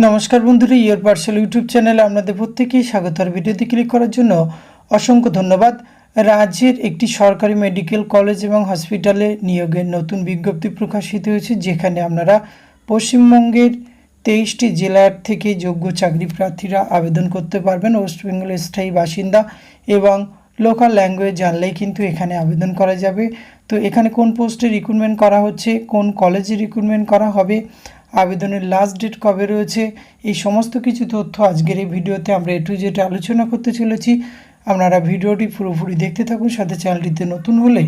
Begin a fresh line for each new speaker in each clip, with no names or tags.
নমস্কার বন্ধুরা, your parcel YouTube চ্যানেলে আপনাদের প্রত্যেকেই স্বাগত। আর ভিডিওতে ক্লিক করার জন্য অসংখ্য ধন্যবাদ। রাজ্যের একটি সরকারি মেডিকেল কলেজ এবং হসপিটালে নিয়োগের নতুন বিজ্ঞপ্তি প্রকাশিত হয়েছে, যেখানে আপনারা পশ্চিমবঙ্গের 23টি জেলার থেকে যোগ্য চাকরি প্রার্থীরা আবেদন করতে পারবেন। ওয়েস্ট বেঙ্গলের স্থায়ী বাসিন্দা এবং লোকাল ল্যাঙ্গুয়েজ জানলেই কিন্তু এখানে আবেদন করা যাবে। তো এখানে কোন পোস্টে রিক্রুটমেন্ট করা হচ্ছে, কোন কলেজে রিক্রুটমেন্ট করা হবে, আবেদনের লাস্ট ডেট কবে রয়েছে, এই সমস্ত কিছু তথ্য আজকের এই ভিডিওতে আমরা A to Z আলোচনা করতে চলেছি। আপনারা ভিডিওটি পুরোপুরি দেখতে থাকুন। সাথে চ্যানেলটিতে নতুন হলে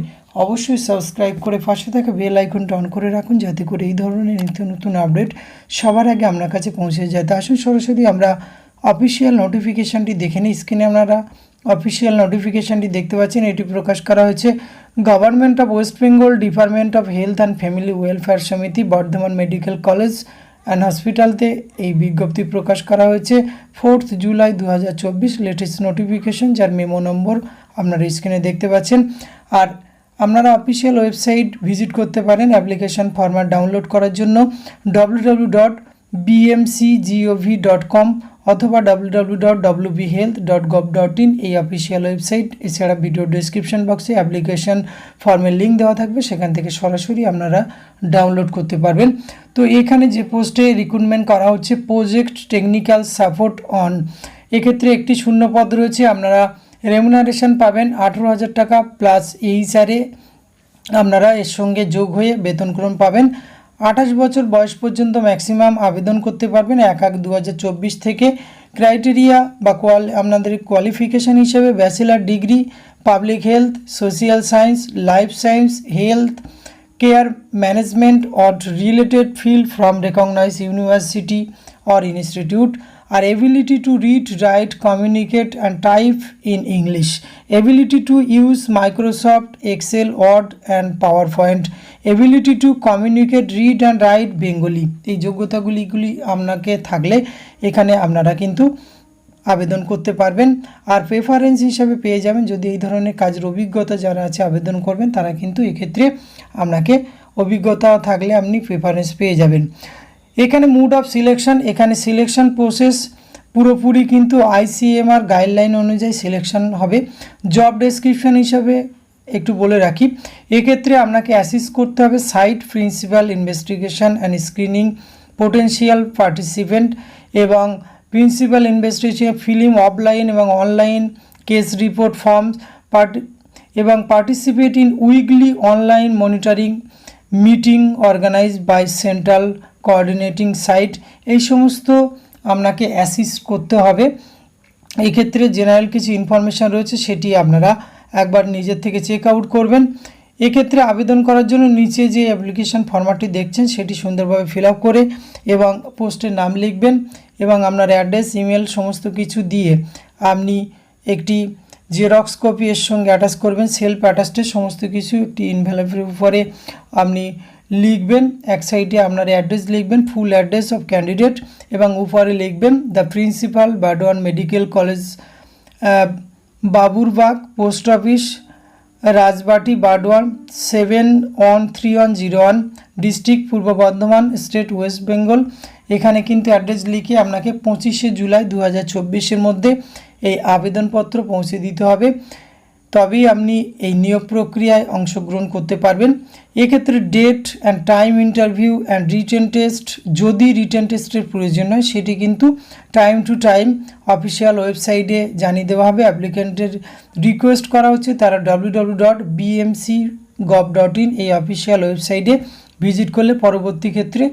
অবশ্যই সাবস্ক্রাইব করে পাশে থাকা বেল আইকনটা অন করে রাখুন, যাতে করে এই ধরনের নিত্য নতুন আপডেট সবার আগে আপনার কাছে পৌঁছে যায়। তা আসুন সরাসরি আমরা অফিসিয়াল নোটিফিকেশানটি দেখে নিই। স্ক্রিনে আপনারা অফিসিয়াল নোটিফিকেশানটি দেখতে পাচ্ছেন। এটি প্রকাশ করা হয়েছে government of West Bengal, department of health and family welfare সমিতি, বর্ধমান মেডিকেল কলেজ অ্যান্ড হসপিটালতে এই বিজ্ঞপ্তি প্রকাশ করা হয়েছে 4 জুলাই 2024। লেটেস্ট নোটিফিকেশন, যার মেমো নম্বর আপনারা স্ক্রিনে দেখতে পাচ্ছেন। আর আপনারা অফিসিয়াল ওয়েবসাইট ভিজিট করতে পারেন অ্যাপ্লিকেশন ফরম্যাট ডাউনলোড করার জন্য www.bmcgov.com অথবা www.wbhealth.gov.in এই অফিসিয়াল ওয়েবসাইট। এছাড়া ভিডিও ডেসক্রিপশন বক্সে অ্যাপ্লিকেশন ফর্মের লিঙ্ক দেওয়া থাকবে, সেখান থেকে সরাসরি আপনারা ডাউনলোড করতে পারবেন। তো এখানে যে পোস্টে রিক্রুটমেন্ট করা হচ্ছে প্রজেক্ট টেকনিক্যাল সাপোর্ট অন, এক্ষেত্রে একটি শূন্যপদ রয়েছে। আপনারা রেমুনারেশন পাবেন 18,000 টাকা প্লাস এইচআরে আপনারা এর সঙ্গে যোগ হয়ে বেতনক্রম পাবেন। 28 বছর বয়স পর্যন্ত ম্যাক্সিমাম আবেদন করতে পারবেন 1/1/2024 থেকে। ক্রাইটেরিয়া বা আপনাদের কোয়ালিফিকেশান হিসেবে bachelor degree, public health, social science, life science, health care management or related field from recognised university or institute, আর ability to read, write, communicate and type in English, ability to use Microsoft Excel, Word and PowerPoint, ability to communicate, read and write Bengali. এই যোগ্যতাগুলি আপনাকে থাকলে এখানে আপনারা কিন্তু আবেদন করতে পারবেন। আর প্রেফারেন্স হিসাবে পেয়ে যাবেন, যদি এই ধরনের কাজের অভিজ্ঞতা যারা আছে আবেদন করবেন, তারা কিন্তু এক্ষেত্রে আপনাকে অভিজ্ঞতা থাকলে আপনি প্রেফারেন্স পেয়ে যাবেন। এখানে মুড অফ সিলেকশন, এখানে সিলেকশন প্রসেস পুরোপুরি কিন্তু ICMR গাইডলাইন অনুযায়ী সিলেকশন হবে। জব ডেসক্রিপশন হিসাবে একটু বলে রাখি, এক্ষেত্রে আপনাকে অ্যাসিস্ট করতে হবে site principal investigation and screening potential participant এবং প্রিন্সিপাল ইনভেস্টিগেশন ফিল্ম অফলাইন এবং অনলাইন কেস রিপোর্ট ফর্মস এবং participate in weekly online monitoring meeting organised by central coordinating site. এই সমস্ত আপনাকে অ্যাসিস্ট করতে হবে। এই ক্ষেত্রে জেনারেল কিছু ইনফরমেশান রয়েছে, সেটি আপনারা একবার নিজের থেকে চেক আউট করবেন। এক্ষেত্রে আবেদন করার জন্য নিচে যে অ্যাপ্লিকেশন ফরম্যাটটি দেখছেন সেটি সুন্দরভাবে ফিল আপ করে এবং পোস্টের নাম লিখবেন এবং আপনার অ্যাড্রেস, ইমেল সমস্ত কিছু দিয়ে আপনি একটি জেরক্স কপি এর সঙ্গে অ্যাটাচ করবেন। সেলফ অ্যাটাচডের সমস্ত কিছু একটি এনভেলপের উপরে আপনি লিখবেন। এক সাইডে আপনার অ্যাড্রেস লিখবেন, ফুল অ্যাড্রেস অফ ক্যান্ডিডেট, এবং উপরে লিখবেন the principal, Burdwan medical college, Baburbag, post office, Rajbati, Burdwan 713101, district Purba Bardhaman, state West Bengal. এখানে কিন্তু অ্যাড্রেস লিখে আপনাকে 25 জুলাই 2024 মধ্যে এই আবেদনপত্র পৌঁছে দিতে হবে, তবেই আপনি এই নিয়োগ প্রক্রিয়ায় অংশগ্রহণ করতে পারবেন। এক্ষেত্রে date and time interview and written test, যদি রিটেন টেস্টের প্রয়োজন হয় সেটি কিন্তু টাইম টু টাইম অফিসিয়াল ওয়েবসাইটে জানিয়ে দেওয়া হবে। অ্যাপ্লিক্যান্টের রিকোয়েস্ট করা হচ্ছে তারা www.bmcgov.in এই অফিসিয়াল ওয়েবসাইটে ভিজিট করলে পরবর্তী ক্ষেত্রে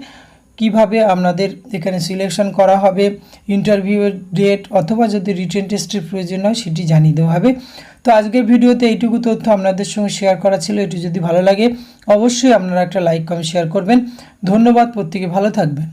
কিভাবে আপনাদের এখানে সিলেকশন করা হবে, ইন্টারভিউয়ের ডেট অথবা যদি রিটেন টেস্টের প্রয়োজন হয় সেটি জানিয়ে দেওয়া হবে। তো আজকের ভিডিওতে এইটুকু তথ্য আপনাদের সঙ্গে শেয়ার করা ছিল। এটি যদি ভালো লাগে অবশ্যই আপনারা একটা লাইক, কমেন্ট, শেয়ার করবেন। ধন্যবাদ, প্রত্যেকে ভালো থাকবেন।